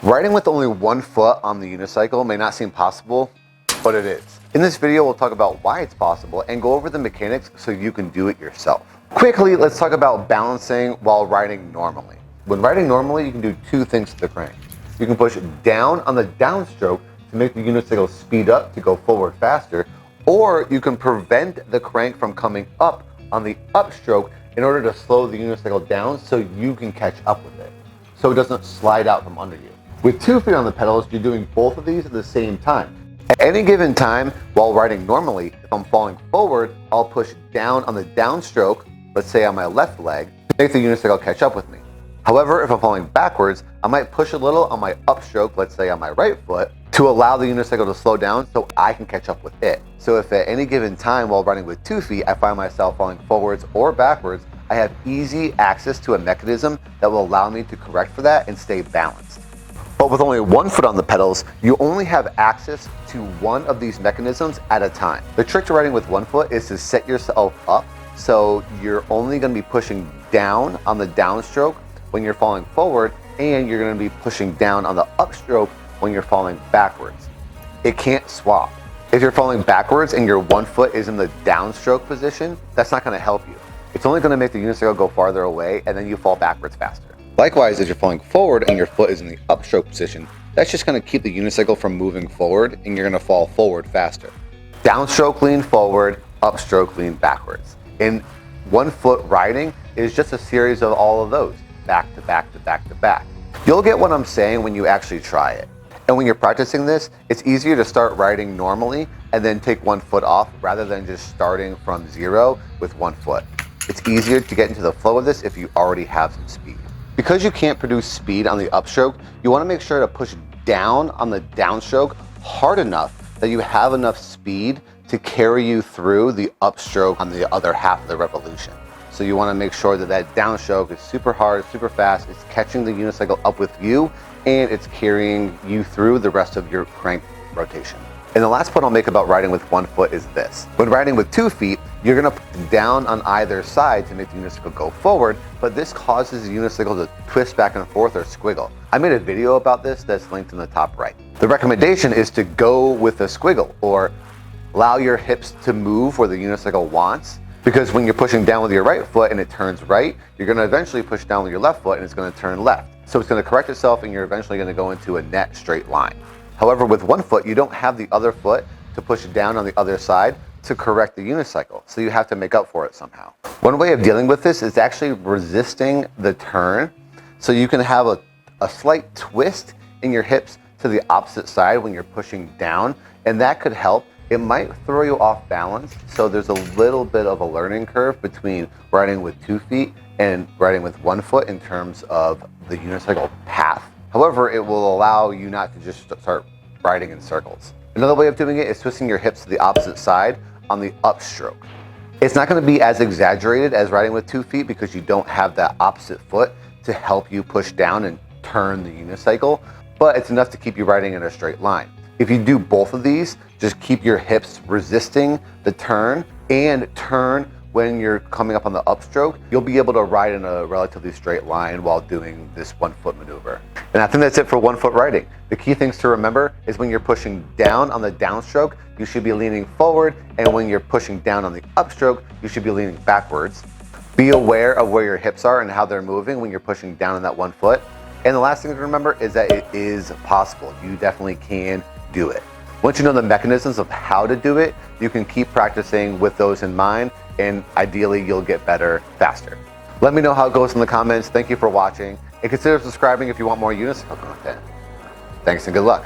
Riding with only one foot on the unicycle may not seem possible, but it is. In this video, we'll talk about why it's possible and go over the mechanics so you can do it yourself. Quickly, let's talk about balancing while riding normally. When riding normally, you can do two things to the crank. You can push down on the downstroke to make the unicycle speed up to go forward faster, or you can prevent the crank from coming up on the upstroke in order to slow the unicycle down so you can catch up with it, so it doesn't slide out from under you. With 2 feet on the pedals, you're doing both of these at the same time. At any given time while riding normally, if I'm falling forward, I'll push down on the downstroke, let's say on my left leg, to make the unicycle catch up with me. However, if I'm falling backwards, I might push a little on my upstroke, let's say on my right foot, to allow the unicycle to slow down so I can catch up with it. So if at any given time while riding with 2 feet, I find myself falling forwards or backwards, I have easy access to a mechanism that will allow me to correct for that and stay balanced. But with only 1 foot on the pedals, you only have access to one of these mechanisms at a time. The trick to riding with 1 foot is to set yourself up so you're only going to be pushing down on the downstroke when you're falling forward, and you're going to be pushing down on the upstroke when you're falling backwards. It can't swap. If you're falling backwards and your 1 foot is in the downstroke position, that's not going to help you. It's only going to make the unicycle go farther away, and then you fall backwards faster. Likewise, if you're falling forward and your foot is in the upstroke position, that's just going to keep the unicycle from moving forward, and you're going to fall forward faster. Downstroke lean forward, upstroke lean backwards. And 1 foot riding is just a series of all of those, back to back to back to back. You'll get what I'm saying when you actually try it. And when you're practicing this, it's easier to start riding normally and then take 1 foot off rather than just starting from 0 with 1 foot. It's easier to get into the flow of this if you already have some speed. Because you can't produce speed on the upstroke, you want to make sure to push down on the downstroke hard enough that you have enough speed to carry you through the upstroke on the other half of the revolution. So you want to make sure that that downstroke is super hard, super fast, it's catching the unicycle up with you, and it's carrying you through the rest of your crank rotation. And the last point I'll make about riding with 1 foot is this. When riding with 2 feet, you're going to put down on either side to make the unicycle go forward, but this causes the unicycle to twist back and forth or squiggle. I made a video about this that's linked in the top right. The recommendation is to go with a squiggle, or allow your hips to move where the unicycle wants, because when you're pushing down with your right foot and it turns right, you're going to eventually push down with your left foot and it's going to turn left. So it's going to correct itself and you're eventually going to go into a net straight line. However, with 1 foot, you don't have the other foot to push down on the other side to correct the unicycle. So you have to make up for it somehow. One way of dealing with this is actually resisting the turn. So you can have a slight twist in your hips to the opposite side when you're pushing down, and that could help. It might throw you off balance, so there's a little bit of a learning curve between riding with 2 feet and riding with 1 foot in terms of the unicycle path. However, it will allow you not to just start riding in circles. Another way of doing it is twisting your hips to the opposite side on the upstroke. It's not going to be as exaggerated as riding with 2 feet because you don't have that opposite foot to help you push down and turn the unicycle, but it's enough to keep you riding in a straight line. If you do both of these, just keep your hips resisting the turn and turn when you're coming up on the upstroke, you'll be able to ride in a relatively straight line while doing this 1 foot maneuver. And I think that's it for 1 foot riding. The key things to remember is when you're pushing down on the downstroke, you should be leaning forward, and when you're pushing down on the upstroke, you should be leaning backwards. Be aware of where your hips are and how they're moving when you're pushing down on that 1 foot. And the last thing to remember is that it is possible. You definitely can do it. Once you know the mechanisms of how to do it, you can keep practicing with those in mind, and ideally you'll get better faster. Let me know how it goes in the comments. Thank you for watching, and consider subscribing if you want more unicycle content. Thanks and good luck.